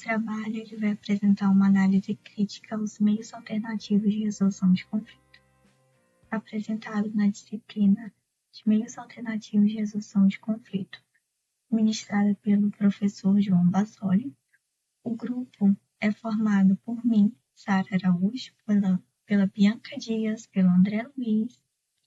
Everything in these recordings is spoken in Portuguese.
trabalho ele vai apresentar uma análise crítica aos meios alternativos de resolução de conflito. Apresentado na disciplina de Meios Alternativos de Resolução de Conflito, ministrada pelo professor João Bassoli. O grupo é formado por mim, Sara Araújo, pela Bianca Dias, pelo André Luiz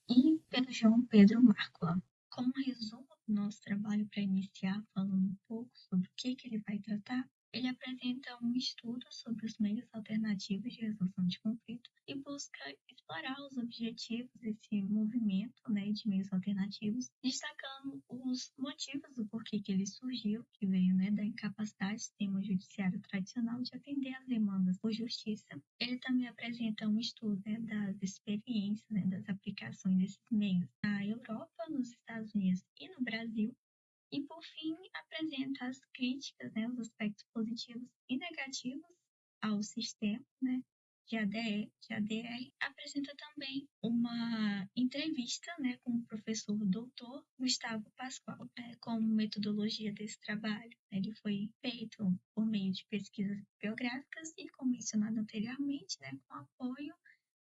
e pelo João Pedro Márcola. Como resumo do nosso trabalho para iniciar, falando um pouco sobre o que ele vai tratar, ele apresenta um estudo sobre os meios alternativos de resolução de conflito e busca explorar os objetivos desse movimento, de meios alternativos, destacando os motivos do porquê que ele surgiu, que veio da incapacidade do sistema judiciário tradicional de atender às demandas por justiça. Ele também apresenta um estudo das experiências, das aplicações desses meios na Europa, nos Estados Unidos e no Brasil. E, por fim, apresenta as críticas, os aspectos positivos e negativos ao sistema de ADR. Apresenta também uma entrevista com o professor doutor Gustavo Pascoal. Como metodologia desse trabalho, ele foi feito por meio de pesquisas bibliográficas e, como mencionado anteriormente, com apoio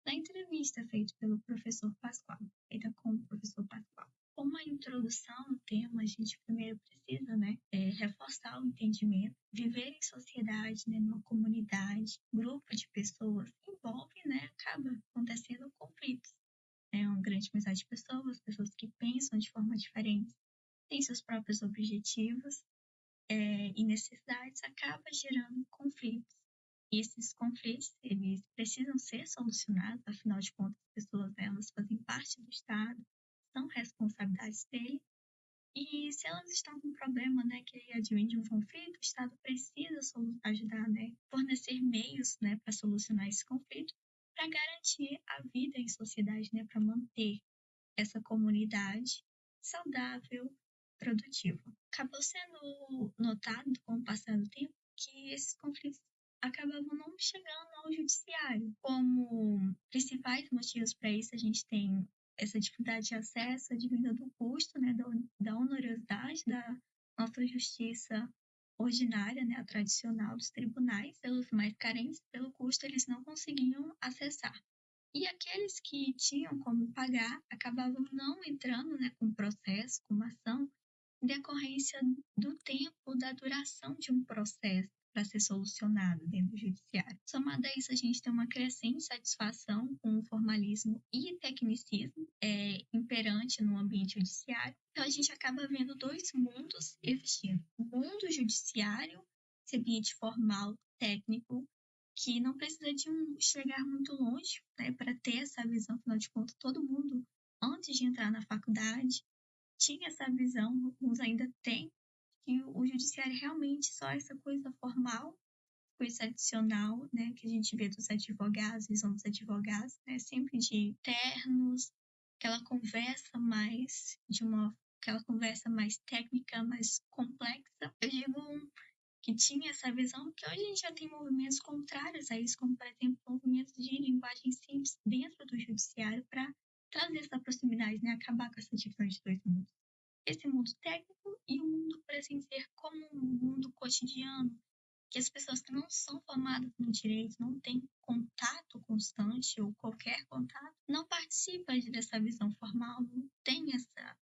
da entrevista feita pelo professor Pascoal, feita com o professor Pascoal. Como a introdução ao tema, a gente primeiro precisa reforçar o entendimento. Viver em sociedade, numa comunidade, grupo de pessoas, envolve, acaba acontecendo conflitos. Uma grande quantidade de pessoas que pensam de forma diferente, têm seus próprios objetivos e necessidades, acaba gerando conflitos. E esses conflitos, eles precisam ser solucionados, afinal de contas, as pessoas, elas fazem parte do Estado, são responsabilidades dele, e se elas estão com um problema que advém de um conflito, o Estado precisa ajudar, fornecer meios para solucionar esse conflito, para garantir a vida em sociedade, para manter essa comunidade saudável, produtiva. Acabou sendo notado, com o passar do tempo, que esses conflitos acabavam não chegando ao judiciário. Como principais motivos para isso, a gente tem essa dificuldade de acesso, advinda do custo, da onerosidade da nossa justiça ordinária, a tradicional dos tribunais. Pelos mais carentes, pelo custo, eles não conseguiam acessar. E aqueles que tinham como pagar acabavam não entrando com processo, com uma ação, em decorrência do tempo, da duração de um processo para ser solucionado dentro do judiciário. Somado a isso, a gente tem uma crescente satisfação com o formalismo e tecnicismo imperante no ambiente judiciário. Então, a gente acaba vendo dois mundos existindo. O mundo judiciário, esse ambiente formal, técnico, que não precisa chegar muito longe para ter essa visão. Afinal de contas, todo mundo, antes de entrar na faculdade, tinha essa visão, alguns ainda têm, que o judiciário realmente só essa coisa formal, coisa tradicional, que a gente vê dos advogados, visão dos advogados, sempre de ternos, aquela conversa mais técnica, mais complexa. Eu digo que tinha essa visão, que hoje a gente já tem movimentos contrários a isso, como, por exemplo, movimentos de linguagem simples dentro do judiciário para trazer essa proximidade, acabar com essa divisão de dois mundos. Esse mundo técnico e o mundo, por assim dizer, como um mundo cotidiano, que as pessoas que não são formadas no direito, não têm contato constante ou qualquer contato, não participam dessa visão formal, não tem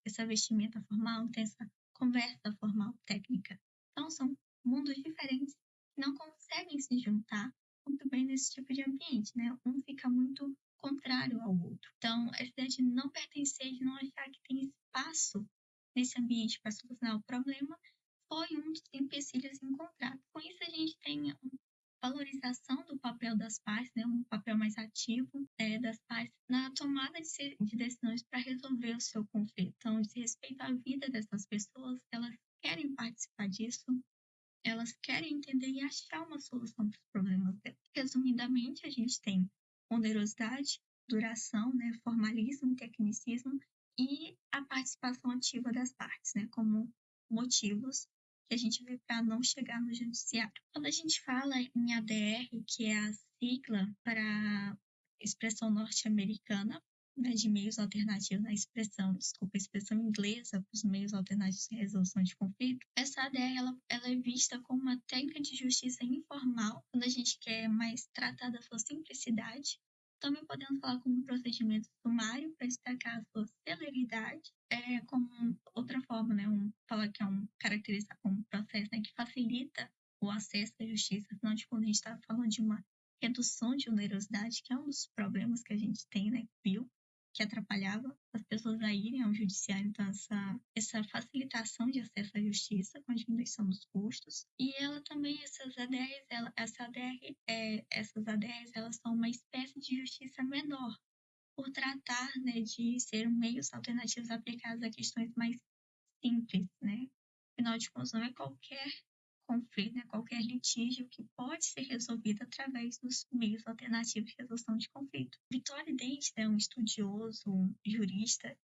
essa vestimenta formal, não tem essa conversa formal técnica. Então, são mundos diferentes que não conseguem se juntar muito bem nesse tipo de ambiente, Um fica muito contrário ao outro. Então, essa ideia de não pertencer, de não achar que tem espaço nesse ambiente para solucionar o problema, foi um dos empecilhos encontrados. Com isso, a gente tem uma valorização do papel das partes, um papel mais ativo das partes na tomada de decisões para resolver o seu conflito. Então, de respeito à vida dessas pessoas, elas querem participar disso, elas querem entender e achar uma solução para os problemas delas. Resumidamente, a gente tem onerosidade, duração, formalismo, tecnicismo e a participação ativa das partes, como motivos que a gente vê para não chegar no judiciário. Quando a gente fala em ADR, que é a sigla para expressão norte-americana, né, de meios alternativos na expressão inglesa para os meios alternativos de resolução de conflito, essa ADR ela é vista como uma técnica de justiça informal, quando a gente quer mais tratar da sua simplicidade. Também podemos falar como um procedimento sumário para destacar a sua celeridade, como outra forma, né, falar que caracterizar como um processo, né, que facilita o acesso à justiça. Afinal de contas, a gente está falando de uma redução de onerosidade, que é um dos problemas que a gente tem, né, viu, que atrapalhava as pessoas a irem ao judiciário. Então, essa facilitação de acesso à justiça com a diminuição dos custos. E ela também, essas ADRs, elas são uma espécie de justiça menor, por tratar, né, de ser meios alternativos aplicados a questões mais simples, né? Afinal de contas, não é qualquer conflito, né, qualquer litígio que pode ser resolvido através dos meios alternativos de resolução de conflito. Vitório Dente, né, um estudioso, um jurista,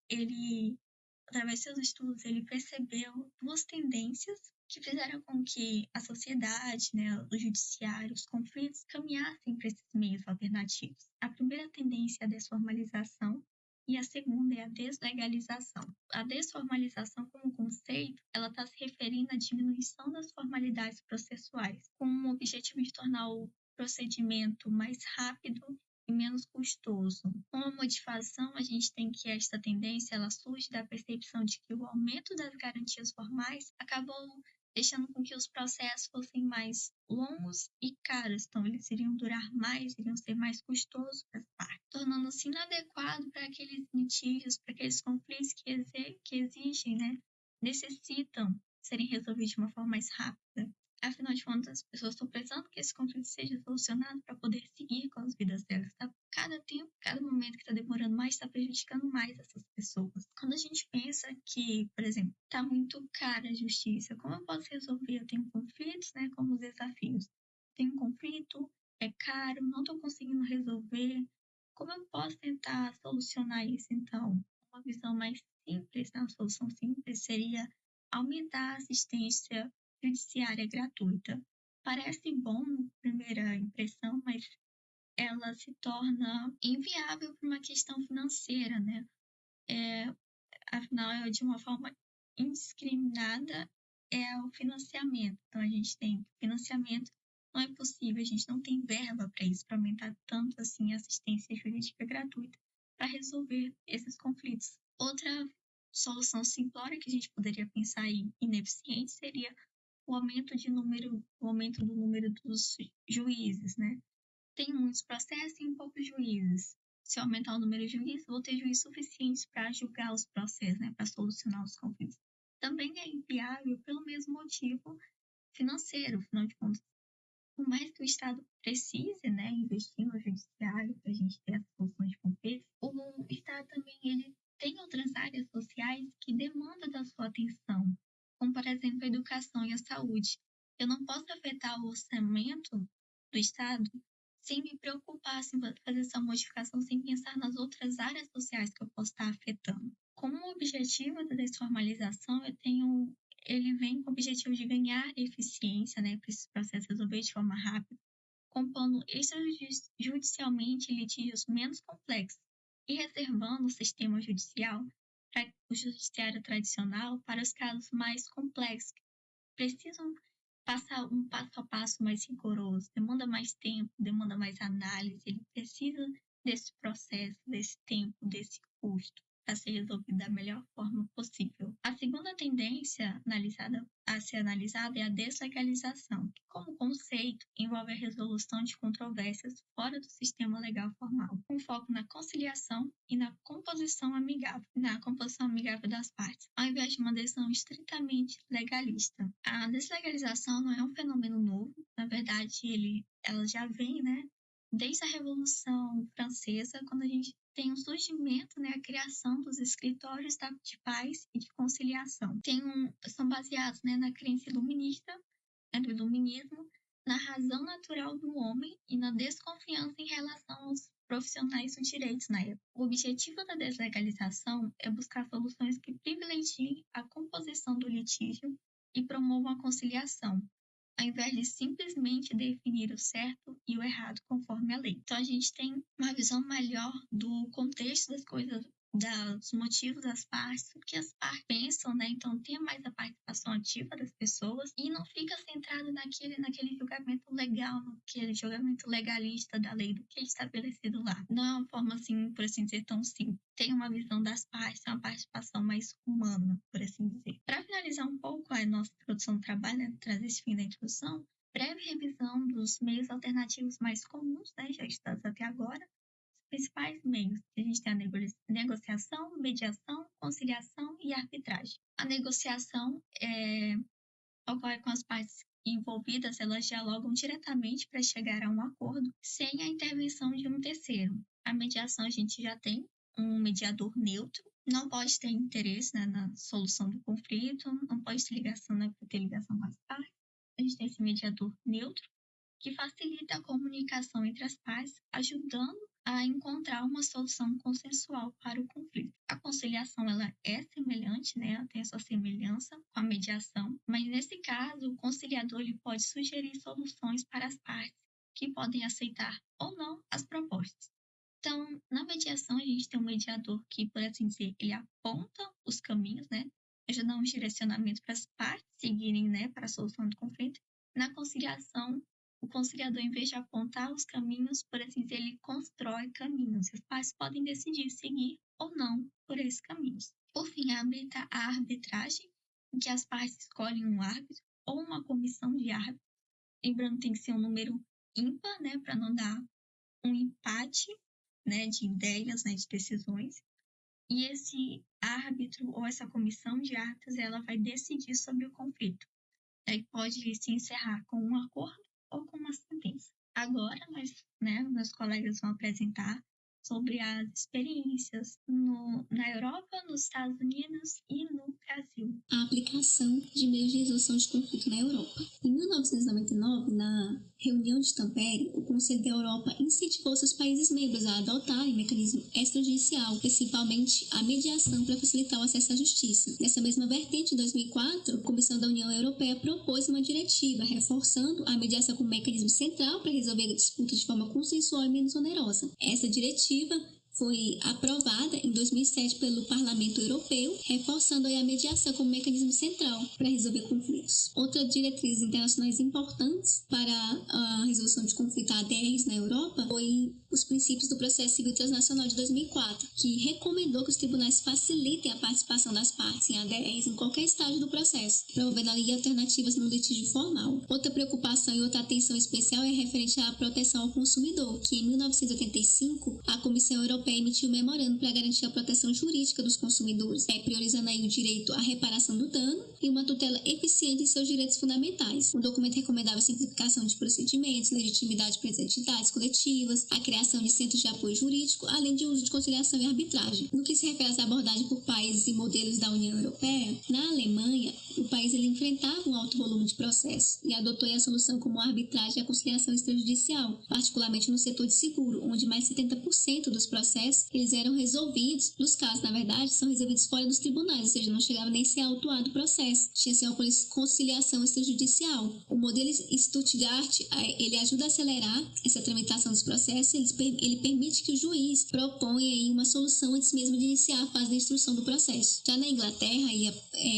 através de seus estudos, ele percebeu duas tendências que fizeram com que a sociedade, né, o judiciário, os conflitos caminhassem para esses meios alternativos. A primeira tendência é a desformalização e a segunda é a deslegalização. A desformalização, como conceito, ela está se referindo à diminuição das formalidades processuais, com o objetivo de tornar o procedimento mais rápido e menos custoso. Com a modificação, a gente tem que esta tendência ela surge da percepção de que o aumento das garantias formais acabou deixando com que os processos fossem mais longos e caros. Então, eles iriam durar mais, iriam ser mais custosos para as partes, tornando-se inadequado para aqueles litígios, para aqueles conflitos que exigem, né, necessitam serem resolvidos de uma forma mais rápida. Afinal de contas, as pessoas estão precisando que esse conflito seja solucionado para poder seguir com as vidas delas. Tá? Cada tempo, cada momento que está demorando mais, está prejudicando mais essas pessoas. Quando a gente pensa que, por exemplo, está muito cara a justiça, como eu posso resolver? Eu tenho conflitos, né, como os desafios. Tenho um conflito, é caro, não estou conseguindo resolver. Como eu posso tentar solucionar isso, então? Uma visão mais simples, né, uma solução simples seria aumentar a assistência judiciária gratuita. Parece bom na primeira impressão, mas ela se torna inviável por uma questão financeira, né? Afinal, de uma forma indiscriminada, é o financiamento. Então, a gente tem financiamento, não é possível, a gente não tem verba para isso, para aumentar tanto assim a assistência jurídica gratuita para resolver esses conflitos. Outra solução simplória que a gente poderia pensar em ineficiente seria o aumento do número dos juízes, né? Tem muitos processos e poucos juízes. Se eu aumentar o número de juízes, vou ter juízes suficientes para julgar os processos, né? Para solucionar os conflitos. Também é inviável pelo mesmo motivo financeiro, afinal de contas. Por mais que o Estado precise, né, investir no judiciário para a gente ter as soluções de conflitos, o Estado também ele tem outras áreas sociais que demandam da sua atenção, como, por exemplo, a educação e a saúde. Eu não posso afetar o orçamento do Estado sem me preocupar, sem fazer essa modificação, sem pensar nas outras áreas sociais que eu posso estar afetando. Como objetivo da desformalização, ele vem com o objetivo de ganhar eficiência, né, para esse processo resolver de forma rápida, compondo extrajudicialmente litígios menos complexos e reservando o sistema judicial para o judiciário tradicional para os casos mais complexos, que precisam passar um passo a passo mais rigoroso, demanda mais tempo, demanda mais análise, ele precisa desse processo, desse tempo, desse custo para ser resolvido da melhor forma possível. A segunda tendência a ser analisada é a deslegalização, que, como conceito, envolve a resolução de controvérsias fora do sistema legal formal, com foco na conciliação e na composição amigável das partes, ao invés de uma decisão estritamente legalista. A deslegalização não é um fenômeno novo, na verdade, ela já vem, né, desde a Revolução Francesa, quando a gente tem um surgimento, né, a criação dos escritórios de paz e de conciliação. São baseados, né, na crença iluminista, né, do iluminismo, na razão natural do homem e na desconfiança em relação aos profissionais dos direitos na época. O objetivo da deslegalização é buscar soluções que privilegiem a composição do litígio e promovam a conciliação, ao invés de simplesmente definir o certo e o errado conforme a lei. Então, a gente tem uma visão melhor do contexto das coisas, dos motivos das partes, o que as partes pensam, né? Então, tem mais a participação ativa das pessoas e não fica centrado naquele julgamento legal, naquele julgamento legalista da lei, do que é estabelecido lá. Não é uma forma, assim, por assim dizer, tão simples. Tem uma visão das partes, uma participação mais humana, por assim dizer. Para finalizar um pouco a nossa introdução do trabalho, né, trazer esse fim da introdução, breve revisão dos meios alternativos mais comuns, né, já estudados até agora. Principais meios. A gente tem a negociação, mediação, conciliação e arbitragem. A negociação ocorre com as partes envolvidas, elas dialogam diretamente para chegar a um acordo sem a intervenção de um terceiro. A mediação a gente já tem um mediador neutro, não pode ter interesse, né, na solução do conflito, não pode ter ligação, né, para ter ligação com as partes. A gente tem esse mediador neutro que facilita a comunicação entre as partes, ajudando a encontrar uma solução consensual para o conflito. A conciliação ela é semelhante, né? Ela tem a sua semelhança com a mediação, mas nesse caso o conciliador ele pode sugerir soluções para as partes que podem aceitar ou não as propostas. Então, na mediação a gente tem um mediador que, por assim dizer, ele aponta os caminhos, né? Ajuda um direcionamento para as partes seguirem, né, para a solução do conflito. Na conciliação, o conciliador, em vez de apontar os caminhos, por assim dizer, ele constrói caminhos. As partes podem decidir seguir ou não por esses caminhos. Por fim, a arbitragem, em que as partes escolhem um árbitro ou uma comissão de árbitros. Lembrando que tem que ser um número ímpar, né, para não dar um empate, né, de ideias, né, de decisões. E esse árbitro ou essa comissão de árbitros, ela vai decidir sobre o conflito. Aí pode se encerrar com um acordo ou com uma sentença. Agora, meus colegas vão apresentar sobre as experiências na Europa, nos Estados Unidos e no Brasil. A aplicação de meios de resolução de conflito na Europa. Em 1999, na reunião de Tampere, o Conselho da Europa incentivou seus países membros a adotarem mecanismo extrajudicial, principalmente a mediação para facilitar o acesso à justiça. Nessa mesma vertente, em 2004, a Comissão da União Europeia propôs uma diretiva reforçando a mediação como mecanismo central para resolver disputas de forma consensual e menos onerosa. Essa diretiva foi aprovada em 2007 pelo Parlamento Europeu, reforçando a mediação como mecanismo central para resolver conflitos. Outras diretrizes internacionais importantes para a resolução de conflito ADRs na Europa foi os princípios do processo civil transnacional de 2004, que recomendou que os tribunais facilitem a participação das partes em ADRs em qualquer estágio do processo, promovendo ali alternativas no litígio formal. Outra preocupação e outra atenção especial é referente à proteção ao consumidor, que em 1985 a Comissão Europeia emitiu um memorando para garantir a proteção jurídica dos consumidores, priorizando aí o direito à reparação do dano e uma tutela eficiente em seus direitos fundamentais. O documento recomendava a simplificação de procedimentos, legitimidade para as entidades coletivas, a criação de centros de apoio jurídico, além de uso de conciliação e arbitragem. No que se refere às abordagens por países e modelos da União Europeia, na Alemanha, o país ele enfrentava um alto volume de processos e adotou a solução como a arbitragem e a conciliação extrajudicial, particularmente no setor de seguro, onde mais de 70% dos processos eles eram resolvidos, nos casos, na verdade, são resolvidos fora dos tribunais, ou seja, não chegava nem a ser autuado o processo. Tinha-se uma conciliação extrajudicial. O modelo Stuttgart, ele ajuda a acelerar essa tramitação dos processos, ele permite que o juiz proponha aí uma solução antes mesmo de iniciar a fase da instrução do processo. Já na Inglaterra,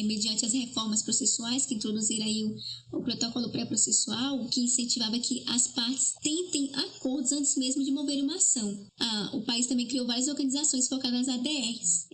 mediante as reformas processuais que introduziram aí o protocolo pré-processual, que incentivava que as partes tentem acordos antes mesmo de mover uma ação. O país também criou várias organizações focadas nas ADRs,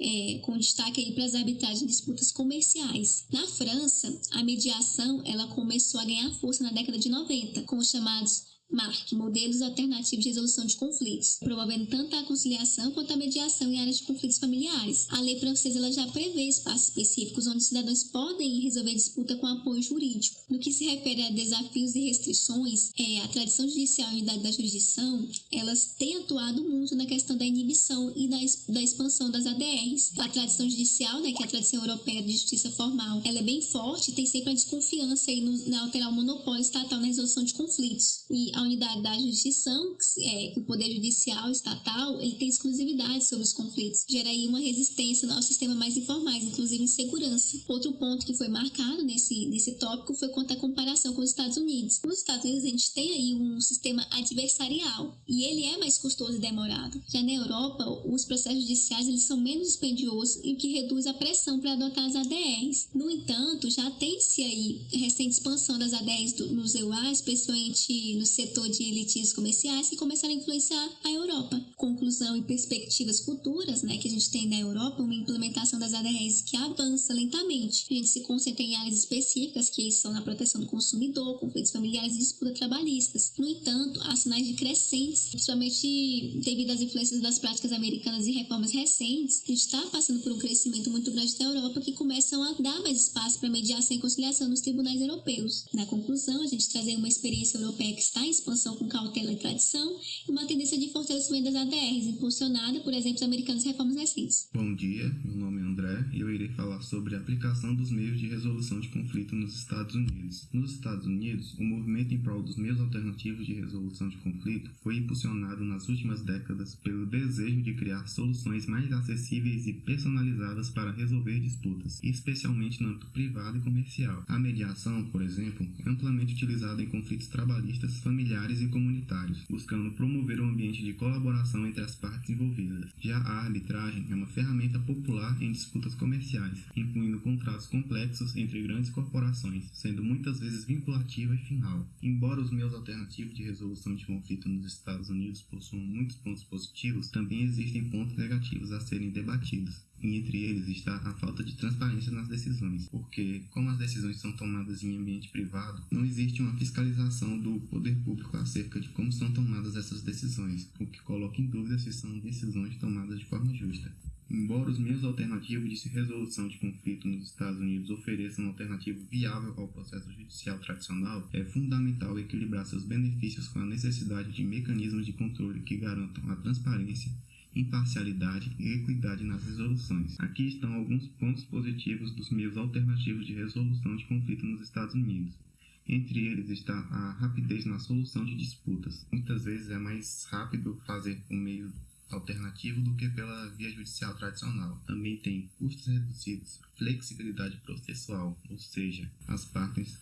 com destaque aí para as arbitragens de disputas comerciais. Na França, a mediação ela começou a ganhar força na década de 90, com os chamados MARC, Modelos Alternativos de Resolução de Conflitos, promovendo tanto a conciliação quanto a mediação em áreas de conflitos familiares. A lei francesa ela já prevê espaços específicos onde os cidadãos podem resolver disputa com apoio jurídico. No que se refere a desafios e restrições, a tradição judicial e a unidade da jurisdição, elas têm atuado muito na questão da inibição e da expansão das ADRs. A tradição judicial, que é a tradição europeia de justiça formal, ela é bem forte e tem sempre a desconfiança aí na alterar o monopólio estatal na resolução de conflitos. E a unidade da jurisdição, o poder judicial estatal, ele tem exclusividade sobre os conflitos. Gera aí uma resistência aos sistemas mais informais, inclusive em segurança. Outro ponto que foi marcado nesse tópico foi quanto à comparação com os Estados Unidos. Nos Estados Unidos a gente tem aí um sistema adversarial e ele é mais custoso e demorado. Já na Europa, os processos judiciais eles são menos dispendiosos e o que reduz a pressão para adotar as ADRs. No entanto, já tem-se aí recente expansão das ADRs nos EUA, especialmente no setor de litígios comerciais, que começaram a influenciar a Europa. Conclusão e perspectivas futuras, que a gente tem na Europa, uma implementação das ADRs que avança lentamente. A gente se concentra em áreas específicas que são na proteção do consumidor, conflitos familiares e disputas trabalhistas. No entanto, há sinais de crescentes, principalmente devido às influências das práticas americanas e reformas recentes. A gente está passando por um crescimento muito grande da Europa que começam a dar mais espaço para mediação e conciliação nos tribunais europeus. Na conclusão, a gente traz aí uma experiência europeia que está em expansão com cautela e tradição e uma tendência de fortalecimento das ADRs, impulsionada por exemplos americanos e reformas recentes. Bom dia, meu nome é André e eu irei falar sobre a aplicação dos meios de resolução de conflito nos Estados Unidos. Nos Estados Unidos, o movimento em prol dos meios alternativos de resolução de conflito foi impulsionado nas últimas décadas pelo desejo de criar soluções mais acessíveis e personalizadas para resolver disputas, especialmente no âmbito privado e comercial. A mediação, por exemplo, é amplamente utilizada em conflitos trabalhistas, familiares e comunitários, buscando promover um ambiente de colaboração entre as partes envolvidas. Já a arbitragem é uma ferramenta popular em disputas comerciais, incluindo contratos complexos entre grandes corporações, sendo muitas vezes vinculativa e final. Embora os meios alternativos de resolução de conflito nos Estados Unidos possuam muitos pontos positivos, também existem pontos negativos a serem debatidos. E entre eles está a falta de transparência nas decisões, porque, como as decisões são tomadas em ambiente privado, não existe uma fiscalização do poder público acerca de como são tomadas essas decisões, o que coloca em dúvida se são decisões tomadas de forma justa. Embora os meios alternativos de resolução de conflito nos Estados Unidos ofereçam uma alternativa viável ao processo judicial tradicional, é fundamental equilibrar seus benefícios com a necessidade de mecanismos de controle que garantam a transparência, imparcialidade e equidade nas resoluções. Aqui estão alguns pontos positivos dos meios alternativos de resolução de conflito nos Estados Unidos. Entre eles está a rapidez na solução de disputas. Muitas vezes é mais rápido fazer um meio alternativo do que pela via judicial tradicional. Também tem custos reduzidos, flexibilidade processual, ou seja, as partes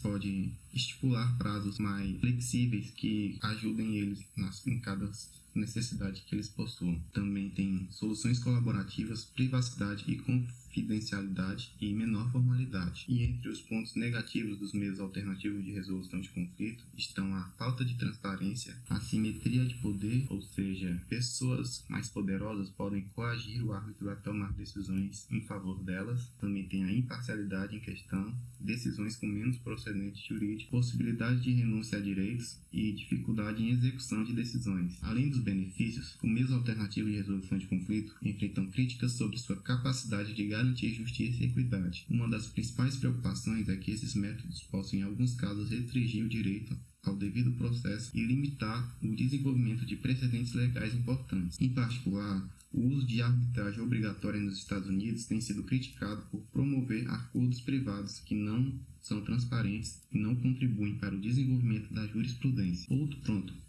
podem estipular prazos mais flexíveis que ajudem eles em cada necessidade que eles possuam. Também tem soluções colaborativas, privacidade e confidencialidade e menor formalidade. E entre os pontos negativos dos meios alternativos de resolução de conflito estão a falta de transparência, a simetria de poder, ou seja, pessoas mais poderosas podem coagir o árbitro a tomar decisões em favor delas. Também tem a imparcialidade em questão, decisões com menos procedente jurídico, possibilidade de renúncia a direitos e dificuldade em execução de decisões. Além dos benefícios, os meios alternativos de resolução de conflito enfrentam críticas sobre sua capacidade de garantir justiça e equidade. Uma das principais preocupações é que esses métodos possam, em alguns casos, restringir o direito ao devido processo e limitar o desenvolvimento de precedentes legais importantes. Em particular, o uso de arbitragem obrigatória nos Estados Unidos tem sido criticado por promover acordos privados que não são transparentes e não contribuem para o desenvolvimento da jurisprudência. Outro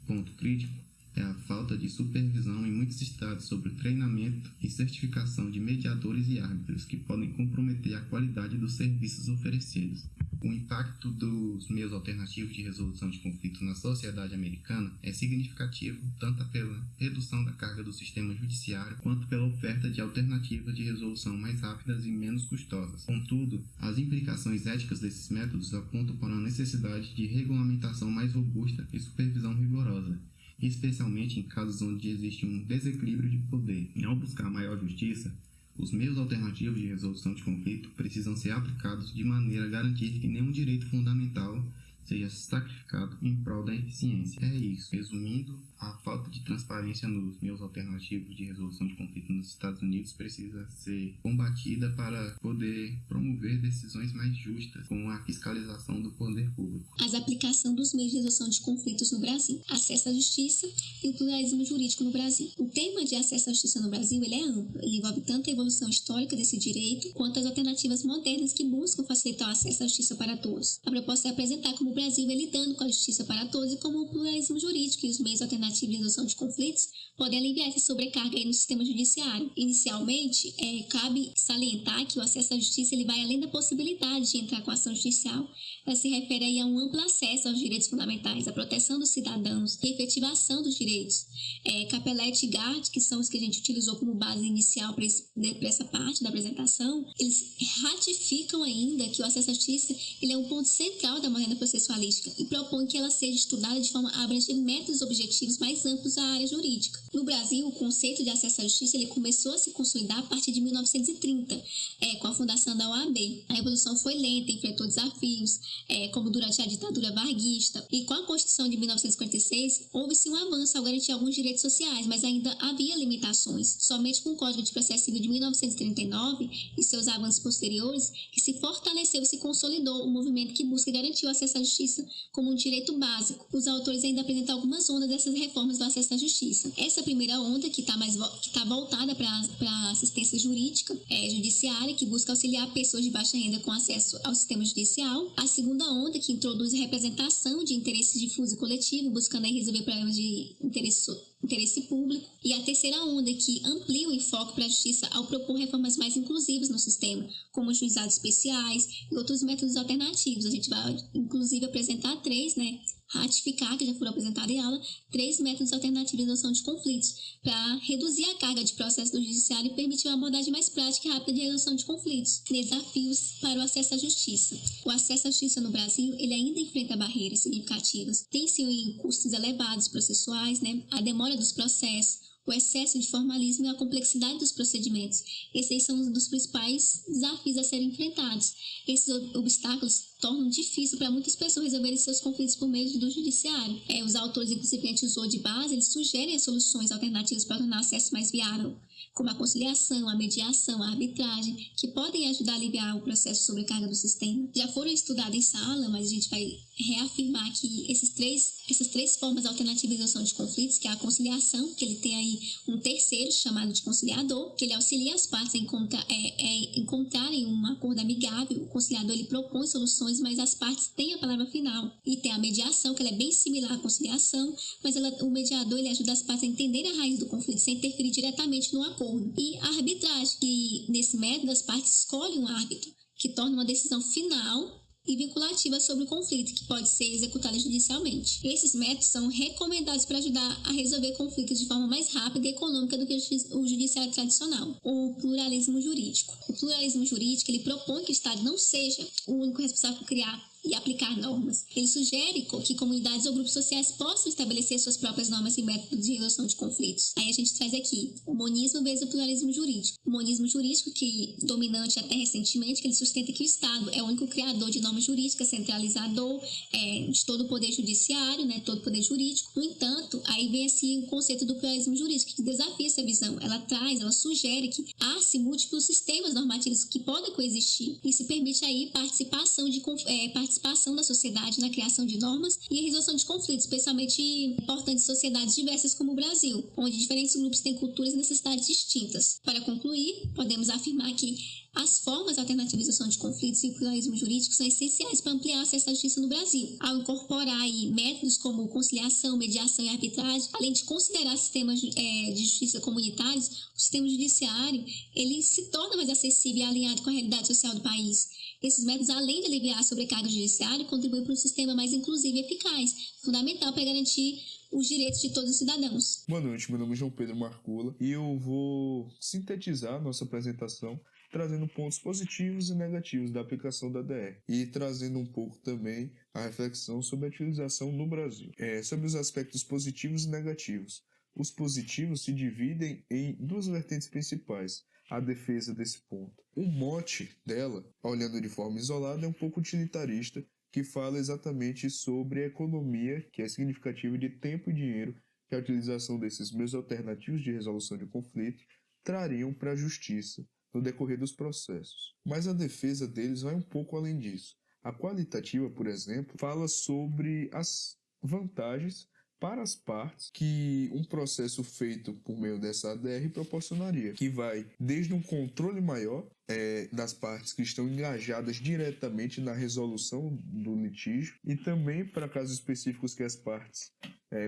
ponto crítico é a falta de supervisão em muitos estados sobre o treinamento e certificação de mediadores e árbitros, que podem comprometer a qualidade dos serviços oferecidos. O impacto dos meios alternativos de resolução de conflitos na sociedade americana é significativo tanto pela redução da carga do sistema judiciário quanto pela oferta de alternativas de resolução mais rápidas e menos custosas. Contudo, as implicações éticas desses métodos apontam para a necessidade de regulamentação mais robusta e supervisão rigorosa, especialmente em casos onde existe um desequilíbrio de poder. E ao buscar maior justiça, os meios alternativos de resolução de conflito precisam ser aplicados de maneira a garantir que nenhum direito fundamental seja sacrificado em prol da eficiência. É isso. Resumindo, A falta de transparência nos meios alternativos de resolução de conflito nos Estados Unidos precisa ser combatida para poder promover decisões mais justas com a fiscalização do poder público. As aplicações dos meios de resolução de conflitos no Brasil, acesso à justiça e o pluralismo jurídico no Brasil. O tema de acesso à justiça no Brasil ele é amplo, ele envolve tanto a evolução histórica desse direito quanto as alternativas modernas que buscam facilitar o acesso à justiça para todos. A proposta é apresentar como o Brasil vem lidando com a justiça para todos e como o pluralismo jurídico e os meios alternativos de resolução de conflitos podem aliviar essa sobrecarga aí no sistema judiciário. Inicialmente, cabe salientar que o acesso à justiça ele vai além da possibilidade de entrar com a ação judicial. Ela se refere aí a um amplo acesso aos direitos fundamentais, à proteção dos cidadãos e efetivação dos direitos. Capelletti e Gart, que são os que a gente utilizou como base inicial para essa parte da apresentação, eles ratificam ainda que o acesso à justiça ele é um ponto central da moderna processualística e propõem que ela seja estudada de forma a abranger métodos objetivos mais amplos da área jurídica. No Brasil, o conceito de acesso à justiça ele começou a se consolidar a partir de 1930, com a fundação da OAB. A evolução foi lenta, enfrentou desafios, como durante a ditadura varguista, e com a Constituição de 1956, houve-se um avanço ao garantir alguns direitos sociais, mas ainda havia limitações. Somente com o Código de Processo Civil de 1939 e seus avanços posteriores, que se fortaleceu e se consolidou o movimento que busca garantir o acesso à justiça como um direito básico. Os autores ainda apresentam algumas ondas dessas reformas do acesso à justiça. Essa primeira onda, que está voltada para a assistência jurídica, judiciária, que busca auxiliar pessoas de baixa renda com acesso ao sistema judicial. A segunda onda, que introduz representação de interesse difuso e coletivo, buscando aí resolver problemas de interesse público. E a terceira onda, que amplia o enfoque para a justiça ao propor reformas mais inclusivas no sistema, como juizados especiais e outros métodos alternativos. A gente vai, inclusive, apresentar ratificar, que já foram apresentados em aula, 3 métodos alternativos de resolução de conflitos, para reduzir a carga de processo do judiciário e permitir uma abordagem mais prática e rápida de resolução de conflitos. Desafios para o acesso à justiça. O acesso à justiça no Brasil, ele ainda enfrenta barreiras significativas. Tem-se custos elevados processuais, a demora dos processos, o excesso de formalismo e a complexidade dos procedimentos. Esses são um dos principais desafios a serem enfrentados. Esses obstáculos tornam difícil para muitas pessoas resolverem seus conflitos por meio do judiciário. Os autores, inclusive, que a gente usou de base, eles sugerem as soluções alternativas para tornar o acesso mais viável, como a conciliação, a mediação, a arbitragem, que podem ajudar a aliviar o processo de sobrecarga do sistema. Já foram estudados em sala, mas a gente vai reafirmar que essas três formas alternativas de resolução de conflitos, que é a conciliação, que ele tem aí um terceiro chamado de conciliador, que ele auxilia as partes a encontrarem um acordo amigável. O conciliador ele propõe soluções, mas as partes têm a palavra final. E tem a mediação, que ela é bem similar à conciliação, mas o mediador ele ajuda as partes a entenderem a raiz do conflito sem interferir diretamente no acordo. E a arbitragem, que nesse método as partes escolhem um árbitro, que torna uma decisão final e vinculativa sobre o conflito, que pode ser executada judicialmente. Esses métodos são recomendados para ajudar a resolver conflitos de forma mais rápida e econômica do que o judiciário tradicional. O pluralismo jurídico. O pluralismo jurídico ele propõe que o Estado não seja o único responsável por criar e aplicar normas. Ele sugere que comunidades ou grupos sociais possam estabelecer suas próprias normas e métodos de resolução de conflitos. Aí a gente traz aqui o monismo vezes o pluralismo jurídico. O monismo jurídico, que dominante até recentemente, que ele sustenta que o Estado é o único criador de normas jurídicas, centralizador de todo o poder judiciário, todo o poder jurídico. No entanto, aí vem assim o conceito do pluralismo jurídico, que desafia essa visão. Ela sugere que há-se múltiplos sistemas normativos que podem coexistir e se permite aí participação da sociedade na criação de normas e a resolução de conflitos, especialmente importantes em sociedades diversas como o Brasil, onde diferentes grupos têm culturas e necessidades distintas. Para concluir, podemos afirmar que as formas alternativas de resolução de conflitos e o pluralismo jurídico são essenciais para ampliar o acesso à justiça no Brasil. Ao incorporar aí métodos como conciliação, mediação e arbitragem, além de considerar sistemas de justiça comunitários, o sistema judiciário ele se torna mais acessível e alinhado com a realidade social do país. Esses métodos, além de aliviar a sobrecarga judiciária, contribuem para um sistema mais inclusivo e eficaz, fundamental para garantir os direitos de todos os cidadãos. Boa noite, meu nome é João Pedro Marcula e eu vou sintetizar nossa apresentação trazendo pontos positivos e negativos da aplicação da DR e trazendo um pouco também a reflexão sobre a utilização no Brasil. Sobre os aspectos positivos e negativos. Os positivos se dividem em 2 vertentes principais, a defesa desse ponto. O mote dela, olhando de forma isolada, é um pouco utilitarista, que fala exatamente sobre a economia, que é significativa de tempo e dinheiro, que a utilização desses meios alternativos de resolução de conflito trariam para a justiça no decorrer dos processos. Mas a defesa deles vai um pouco além disso. A qualitativa, por exemplo, fala sobre as vantagens para as partes que um processo feito por meio dessa ADR proporcionaria, que vai desde um controle maior das partes que estão engajadas diretamente na resolução do litígio e também para casos específicos que as partes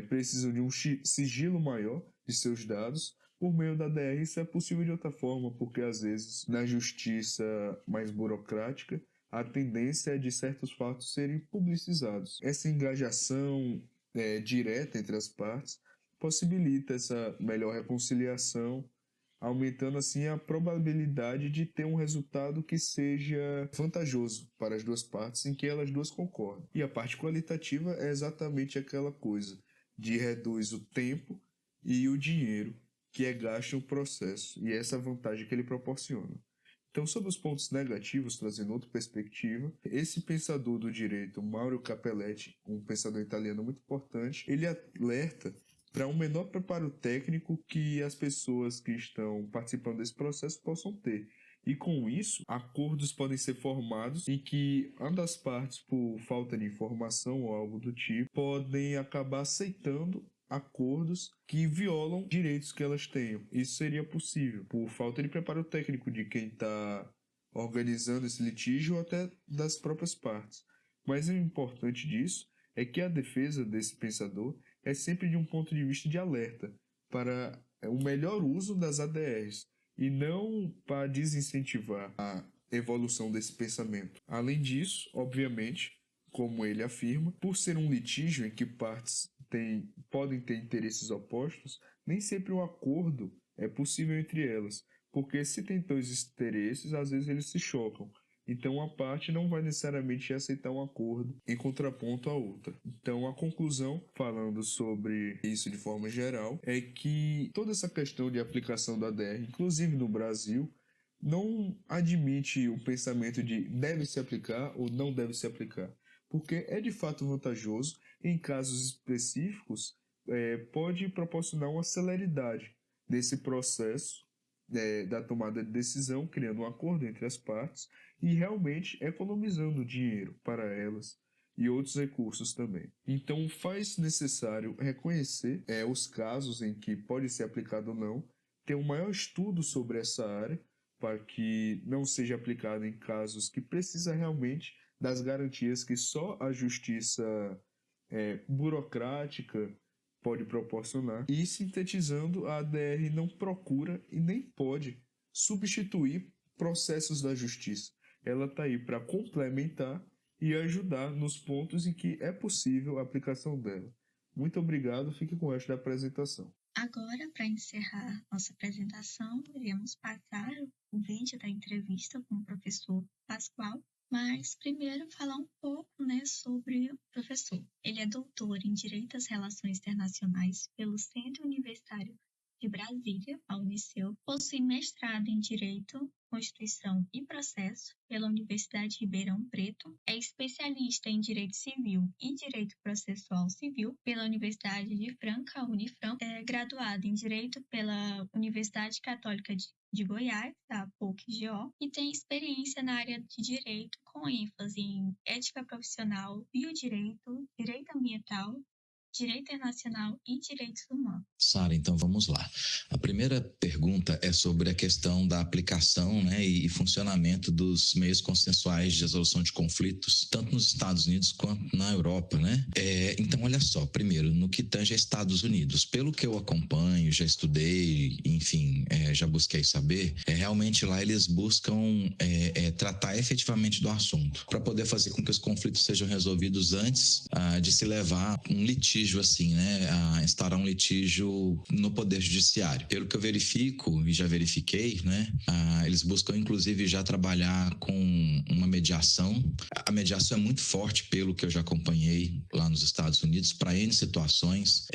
precisam de um sigilo maior de seus dados. Por meio da ADR isso é possível de outra forma, porque às vezes na justiça mais burocrática a tendência é de certos fatos serem publicizados. Essa engajação direta entre as partes possibilita essa melhor reconciliação, aumentando assim a probabilidade de ter um resultado que seja vantajoso para as duas partes, em que elas duas concordam. E a parte qualitativa é exatamente aquela coisa de reduz o tempo e o dinheiro que é gasto no processo, e essa vantagem que ele proporciona. Então, sobre os pontos negativos, trazendo outra perspectiva, esse pensador do direito, Mauro Capelletti, um pensador italiano muito importante, ele alerta para um menor preparo técnico que as pessoas que estão participando desse processo possam ter. E com isso, acordos podem ser formados em que uma das partes, por falta de informação ou algo do tipo, podem acabar aceitando acordos que violam direitos que elas tenham. Isso seria possível por falta de preparo técnico de quem está organizando esse litígio ou até das próprias partes. Mas o importante disso é que a defesa desse pensador é sempre de um ponto de vista de alerta para o melhor uso das ADRs e não para desincentivar a evolução desse pensamento. Além disso, obviamente, como ele afirma, por ser um litígio em que partes podem ter interesses opostos, nem sempre um acordo é possível entre elas, porque se tem dois interesses, às vezes eles se chocam. Então a parte não vai necessariamente aceitar um acordo em contraponto à outra. Então a conclusão, falando sobre isso de forma geral, é que toda essa questão de aplicação da ADR, inclusive no Brasil, não admite o pensamento de deve se aplicar ou não deve se aplicar, porque é de fato vantajoso. Em casos específicos, pode proporcionar uma celeridade desse processo da tomada de decisão, criando um acordo entre as partes e realmente economizando dinheiro para elas e outros recursos também. Então faz necessário reconhecer os casos em que pode ser aplicado ou não, ter um maior estudo sobre essa área para que não seja aplicado em casos que precisa realmente das garantias que só a justiça burocrática pode proporcionar. E sintetizando, a ADR não procura e nem pode substituir processos da justiça. Ela está aí para complementar e ajudar nos pontos em que é possível a aplicação dela. Muito obrigado, fique com o resto da apresentação. Agora, para encerrar nossa apresentação, iremos passar o vídeo da entrevista com o professor Pascoal. Mas primeiro falar um pouco, sobre o professor. Ele é doutor em Direito das Relações Internacionais pelo Centro Universitário de Brasília, a Uniceu. Possui mestrado em Direito, Constituição e Processo pela Universidade de Ribeirão Preto. É especialista em Direito Civil e Direito Processual Civil pela Universidade de Franca, Unifran. É graduado em Direito pela Universidade Católica de Goiás, a PUC-GO, e tem experiência na área de direito com ênfase em ética profissional, biodireito, direito ambiental, direito internacional e direitos humanos. Sara, então vamos lá. A primeira pergunta é sobre a questão da aplicação, e funcionamento dos meios consensuais de resolução de conflitos, tanto nos Estados Unidos quanto na Europa, Então, olha só, primeiro, no que tange a Estados Unidos, pelo que eu acompanho, já estudei, enfim, já busquei saber, realmente lá eles buscam tratar efetivamente do assunto, para poder fazer com que os conflitos sejam resolvidos antes de se levar um litígio assim, a instaurar um litígio no Poder Judiciário. Pelo que eu verifico e já verifiquei, eles buscam inclusive já trabalhar com uma mediação. A mediação é muito forte, pelo que eu já acompanhei lá nos Estados Unidos, para N situações.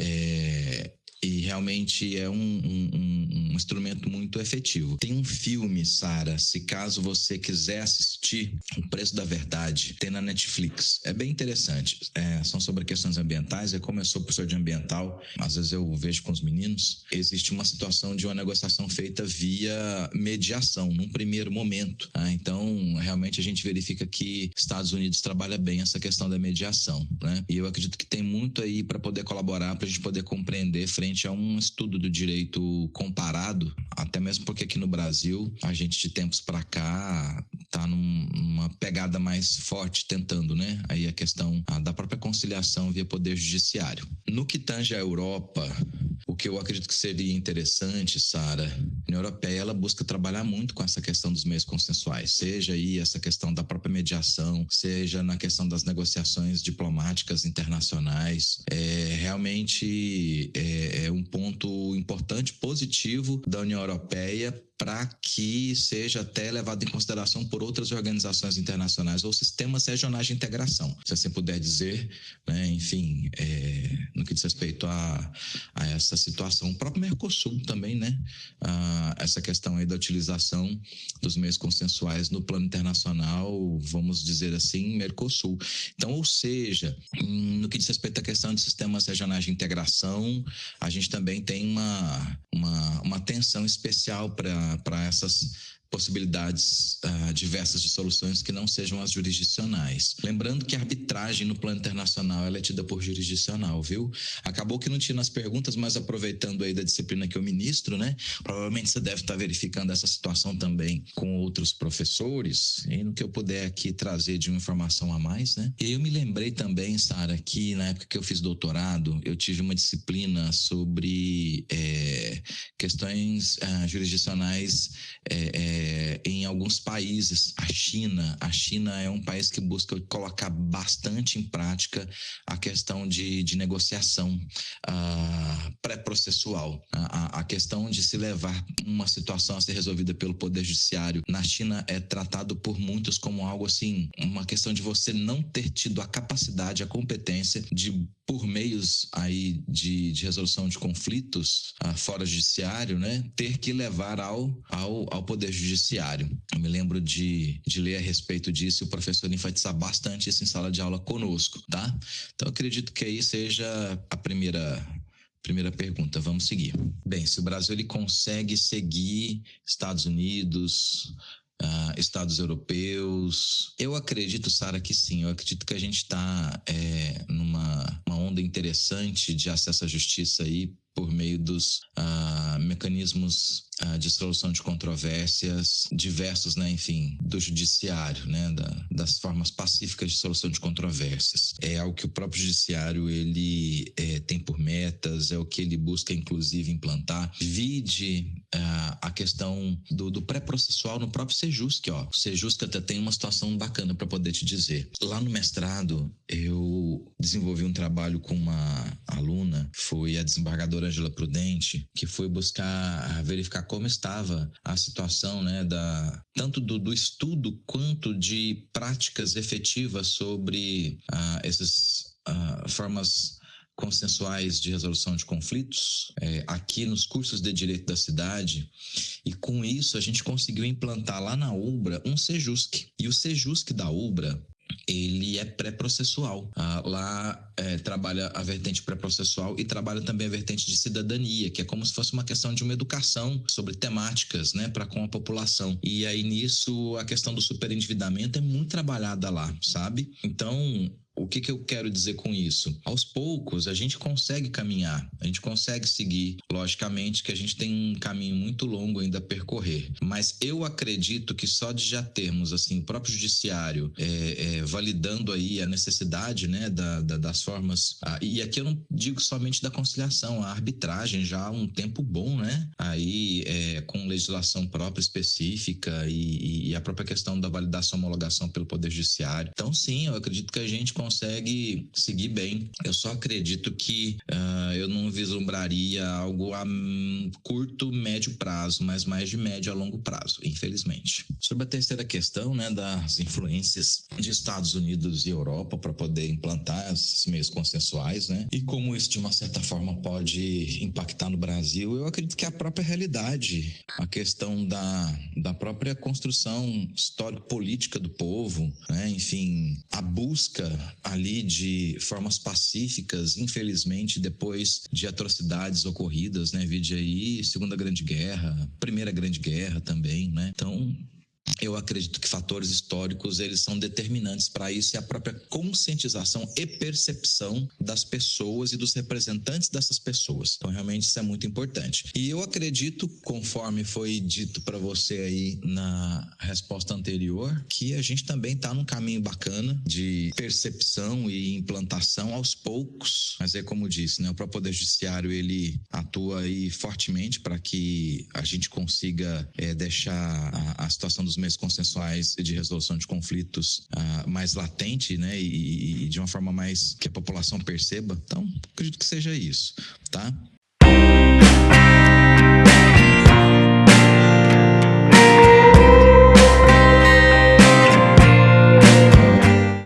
E realmente é um instrumento muito efetivo. Tem um filme, Sara, se caso você quiser assistir, O Preço da Verdade, tem na Netflix. É bem interessante. São sobre questões ambientais. Como eu sou professor de ambiental, às vezes eu vejo com os meninos, existe uma situação de uma negociação feita via mediação, num primeiro momento. Então, realmente a gente verifica que Estados Unidos trabalha bem essa questão da mediação, né? E eu acredito que tem muito aí para poder colaborar, para a gente poder compreender frente a um estudo do direito comparado, até mesmo porque aqui no Brasil, a gente de tempos para cá está numa pegada mais forte, tentando, né? Aí a questão da própria conciliação via poder judiciário. No que tange à Europa, o que eu acredito que seria interessante, Sara, a União Europeia, ela busca trabalhar muito com essa questão dos meios consensuais, seja aí essa questão da própria mediação, seja na questão das negociações diplomáticas internacionais. Realmente é um ponto importante, positivo da União Europeia, para que seja até levado em consideração por outras organizações internacionais ou sistemas regionais de integração, se assim puder dizer, né? Enfim, no que diz respeito a essa situação. O próprio Mercosul também, né? Essa questão aí da utilização dos meios consensuais no plano internacional, vamos dizer assim, Mercosul. Então, ou seja, no que diz respeito à questão de sistemas regionais de integração, a gente também tem uma atenção especial para essas possibilidades diversas de soluções que não sejam as jurisdicionais. Lembrando que a arbitragem no plano internacional ela é tida por jurisdicional, viu? Acabou que não tinha nas perguntas, mas aproveitando aí da disciplina que eu ministro, né? Provavelmente você deve estar verificando essa situação também com outros professores, e no que eu puder aqui trazer de uma informação a mais, né? E eu me lembrei também, Sara, que na época que eu fiz doutorado, eu tive uma disciplina sobre questões jurisdicionais em alguns países. A China é um país que busca colocar bastante em prática a questão de negociação pré-processual. A questão de se levar uma situação a ser resolvida pelo Poder Judiciário na China é tratado por muitos como algo assim, uma questão de você não ter tido a capacidade, a competência de, por meios aí de resolução de conflitos fora judiciário, né, ter que levar ao Poder Judiciário. Eu me lembro de ler a respeito disso e o professor enfatizar bastante isso em sala de aula conosco, tá? Então, eu acredito que aí seja a primeira pergunta. Vamos seguir. Bem, se o Brasil ele consegue seguir Estados Unidos, Estados europeus, eu acredito, Sara, que sim. Eu acredito que a gente está numa onda interessante de acesso à justiça aí por meio dos mecanismos de solução de controvérsias diversos, né, enfim, do judiciário, né, das formas pacíficas de solução de controvérsias. É algo que o próprio judiciário ele tem por metas, é o que ele busca inclusive implantar. Vide a questão do pré-processual no próprio Sejusc, ó. O Sejusc até tem uma situação bacana para poder te dizer. Lá no mestrado, eu desenvolvi um trabalho com uma aluna, foi a desembargadora Ângela Prudente, que foi buscar verificar como estava a situação, né, tanto do estudo quanto de práticas efetivas sobre essas formas consensuais de resolução de conflitos aqui nos cursos de direito da cidade, e com isso a gente conseguiu implantar lá na UBRA um Sejusc. E o Sejusc da UBRA, ele é pré-processual. Lá trabalha a vertente pré-processual e trabalha também a vertente de cidadania, que é como se fosse uma questão de uma educação sobre temáticas, né, para com a população. E aí nisso a questão do superendividamento é muito trabalhada lá, sabe? Então, o que eu quero dizer com isso? Aos poucos, a gente consegue caminhar, a gente consegue seguir. Logicamente que a gente tem um caminho muito longo ainda a percorrer. Mas eu acredito que só de já termos assim, o próprio judiciário validando aí a necessidade, né, das formas... e aqui eu não digo somente da conciliação, a arbitragem já há um tempo bom, né? Aí com legislação própria específica e a própria questão da validação e homologação pelo Poder Judiciário. Então, sim, eu acredito que a gente consegue seguir bem. Eu só acredito que eu não vislumbraria algo curto, médio prazo, mas mais de médio a longo prazo, infelizmente. Sobre a terceira questão, né, das influências de Estados Unidos e Europa para poder implantar esses meios consensuais, né, e como isso de uma certa forma pode impactar no Brasil, eu acredito que é a própria realidade, a questão da própria construção histórico-política do povo, né, enfim, a busca ali de formas pacíficas, infelizmente, depois de atrocidades ocorridas, né, vide aí Segunda Grande Guerra, Primeira Grande Guerra também, né, então eu acredito que fatores históricos eles são determinantes para isso, e a própria conscientização e percepção das pessoas e dos representantes dessas pessoas. Então, realmente, isso é muito importante. E eu acredito, conforme foi dito para você aí na resposta anterior, que a gente também está num caminho bacana de percepção e implantação aos poucos. Mas é como disse, né? O próprio Poder Judiciário, ele atua aí fortemente para que a gente consiga deixar a situação dos meios consensuais e de resolução de conflitos mais latente, né, e de uma forma mais que a população perceba. Então, acredito que seja isso, tá?